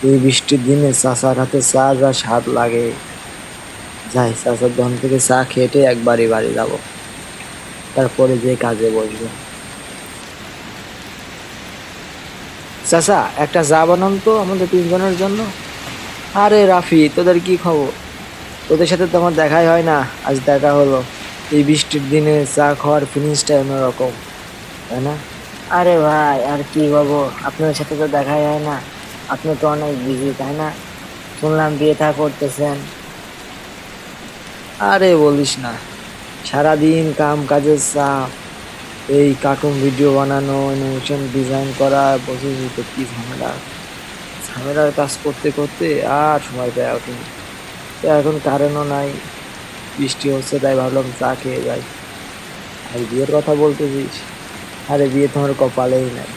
এই বৃষ্টির দিনে চাচার হাতে চা যা স্বাদ লাগে। যাই চাচার দোকান থেকে চা খেটে একবারই বাড়ি যাব, তারপরে যে কাজে বসবো। চাচা একটা চা বানান তো আমাদের তিনজনের জন্য। আরে রাফি, তোদের কি খবর? তোদের সাথে তো আমার দেখাই হয় না, আজ দেখা হলো। এই বৃষ্টির দিনে চা খাওয়ার ফিলিংসটা অন্যরকম, তাই না? আরে ভাই, আর কি বলবো, আপনার সাথে তো দেখাই হয় না। আপনি তো অনেক বিজি, তাই না? শুনলাম বিয়ে থা করতেছেন। আরে বলিস না, সারাদিন কাম কাজের চাপ। এই কার্টুন ভিডিও বানানো, অ্যানিমেশন ডিজাইন করা, বসে তো কি ঝামেলা। ঝামেলার কাজ করতে করতে আর সময় পেয়ে ওঠেনি। তো এখন কারেন্টও নাই, বৃষ্টি হচ্ছে, তাই ভাবলাম চা খেয়ে যাই। আর বিয়ের কথা বলতেছিস, আরে বিয়ে তোমার কপালেই নাই।